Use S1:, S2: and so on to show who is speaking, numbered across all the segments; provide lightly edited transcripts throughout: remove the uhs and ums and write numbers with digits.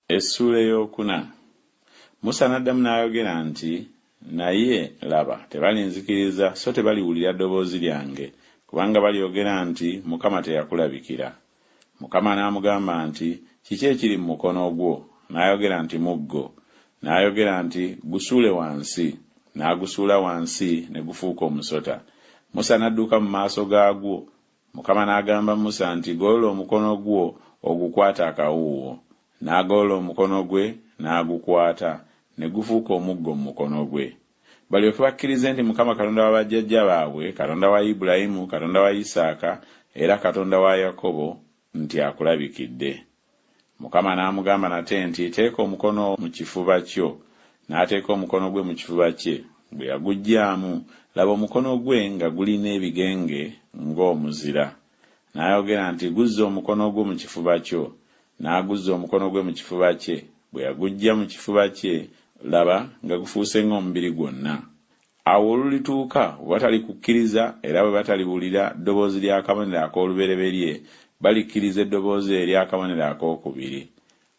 S1: Essula ey'okuna. Musa n'addamu n'ayogera nti, naye laba tebalinzikiriza so tebaliwulira ddoboozi lyange, kubanga balyogera nti Mukama teyakulabikira. Mukama n'amugamba nti, kiki ekiri mu mukono gwo? N'ayogera nti muggo. N'ayogera nti, gusuule wansi. N'agusuula wansi ne gufuuka omusota. Musa n'adduka mu maaso gaagwo. Mukama n'agamba Musa nti, golola omukono gwo ogukwata akawuuwo. N'agolola omukono gwe n'agukwata ne gufuuka omuggo mu mukono gwe. Balyoke bakkirize nti Mukama Katonda wa bajjajja baabwe, Katonda wa Ibulayimu, Katonda wa Isaaka era Katonda wa Yakobo nti akulabikidde. Mukama n'amugamba nate nti, teeka omukono mu kifuba kyo. N'ateeka omukono gwe mu kifuba kye. Bwe yaguggyaamu, laba omukono gwe nga gulina ebigenge ng'omuzira. N'ayogera nti, guzza omukono gwo mu kifuba kyo. N'aguzza omukono gwe mu kifuba kye. Bwe yaguggya mu kifuba kye, laba nga gufuuse ng'omubiri gwonna. Awo olulituuka bwe batali kukkiriza era bwe bataliwulira ddoboozi ly'akabonero ak'olubereberye, balikkiriza eddoboozi ery'akabonero akookubiri.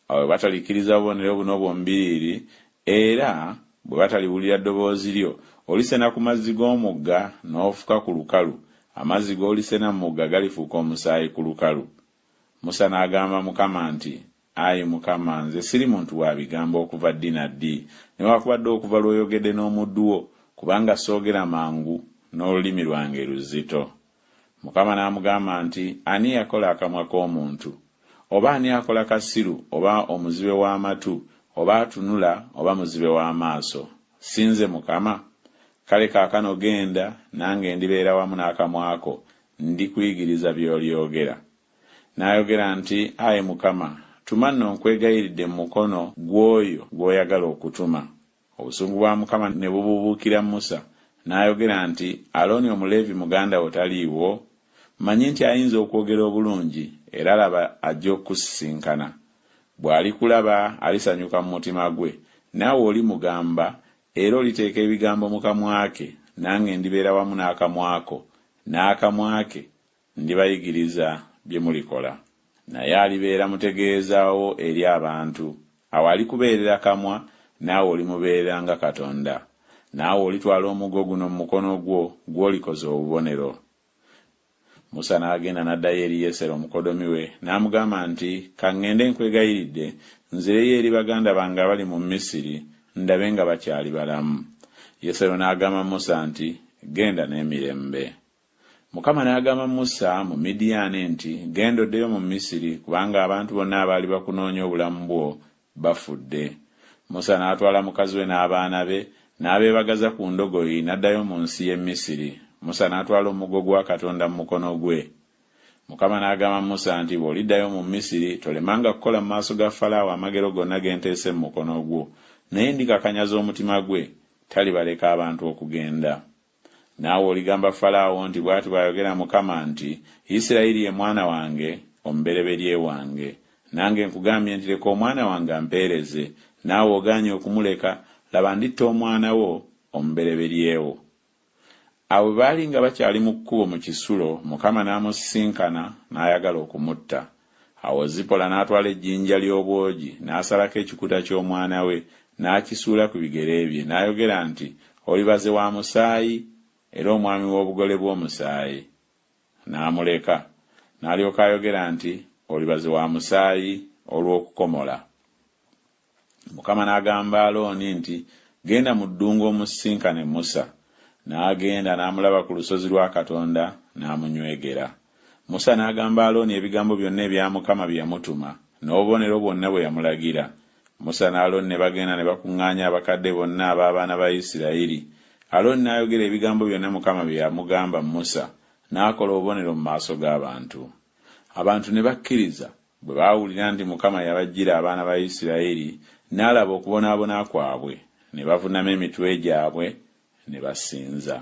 S1: Awo bwe batalikkiriza obubonero buno bwombiriri era bwe bataliwulira ddoboozi lyo, olisena ku mazzi g'omugga n'ofuka ku lukalu. Amazzi g'olisena mu mugga galifuuka omusaayi ku lukalu. Musa n'agamba Mukama nti, ayi Mukama, nze siri muntu wa bigambo okuva ddi na ddi, newaakubadde okuva lw'oyogedde n'omuddu wo, kubanga soogera mangu n'olulimi lwange luzito. Mukama n'amugamba nti, ani yakola akamwa k'omuntu? Oba ani akola kasiru, oba omuzibe w'amatu, oba atunula, oba muzibe w'amaaso? Sinze Mukama? Kale kaakano genda, nange ndibeera wamu n'akamwa ko, ndikuyigiriza by'olyogera. N'ayogera nti, ayi Mukama, tuma nno nkwegayiridde mu mukono gw'oyo gw'oyagala okutuma. Obusungu bwa Mukama ne bubuubuukira Musa. N'ayogera nti, Alooni Omuleevi muganda wo taliiwo? Manyi nti ayinza okwogera obulungi, era laba ajja okusisinkana. Bw'alikulaba alisanyuka mu mutima gwe, naawe olimugamba era oliteeka ebigambo mu kamwa ke, nange ndibeera wamu n'akamwa ko, n'akamwa ke ndibayigiriza bye mulikola. Naye alibeera mutegeezaawo eri abantu. Awo alikubeerera kamwa, naawe olimubeerera nga Katonda. Naawe olitwala omuggo guno mu mukono gwo gw'olikoza obubonero. Musa n'agenda n'addayo eri Yesero omukodomi we, n'amugamba nti, kaŋŋende nkwegayiridde, nzireyo eri baganda bange abali mu Misiri, ndabe nga bakyali balamu. Yesero n'agamba Musa nti, genda n'emirembe. Mukama n'agamba Musa mu Midiyaani nti, genda oddeyo mu Misiri, kubanga abantu bonna abaali bakunoonya obulamu bwo bafudde. Musa n'atwala mukazi we n'abaana be, n'abeebagaza ku ndogoyi, n'addayo mu nsi y'e Misiri. Musa n'atwala omuggo gwa Katonda mu mukono gwe. Mukama n'agamba Musa nti, bw'oliddayo mu Misiri, tolemanga kukola mu maaso ga Falaawo amagero gonna ge nteese mu mukono gwo, naye ndikakanyaza omutima gwe, talibaleka abantu okugenda. Naawe oligamba Falaawo nti, bw'ati bw'ayogera Mukama nti, Isirayiri ye mwana wange, omubereberye wange. Nange nkugambye nti, leka omwana wange ampeereze, naawe ogaanye okumuleka, laba nditta omwana wo omubereberyewo. Awo baali nga bakyali mu kkubo mu kisulo, Mukama n'amusisinkana n'ayagala okumutta. Awo Zipola n'atwala ejjinja ly'obwogi, n'asalako ekikuta ky'omwana we, n'akisuula ku bigere bye, n'ayogera nti, olibaze wa musaayi, era omwami w'obugole bw'omusaayi. N'amuleka. N'alyoka ayogera nti, olibaze wa musaayi olw'okukomola. Mukama n'agamba Alooni nti, genda mu ddungu omusisinkane Musa. N'agenda n'amulaba ku lusozi lwa Katonda, n'amunywegera. Musa n'agamba Alooni ebigambo byonna ebya Mukama bye yamutuma, n'obubonero bwonna bwe yamulagira. Musa ne Alooni ne bagenda ne bakuŋŋaanya abakadde bonna ab'abaana ba Isirayiri. Alooni n'ayogera ebigambo byonna Mukama bye yamugamba Musa, n'akola obubonero mu maaso g'abantu. Abantu ne bakkiriza bwe baawulira nti Mukama yabajjira abaana ba Isirayiri, n'alaba okubonaabona kwabwe, ne bavunama emitwe gyabwe ne basinza.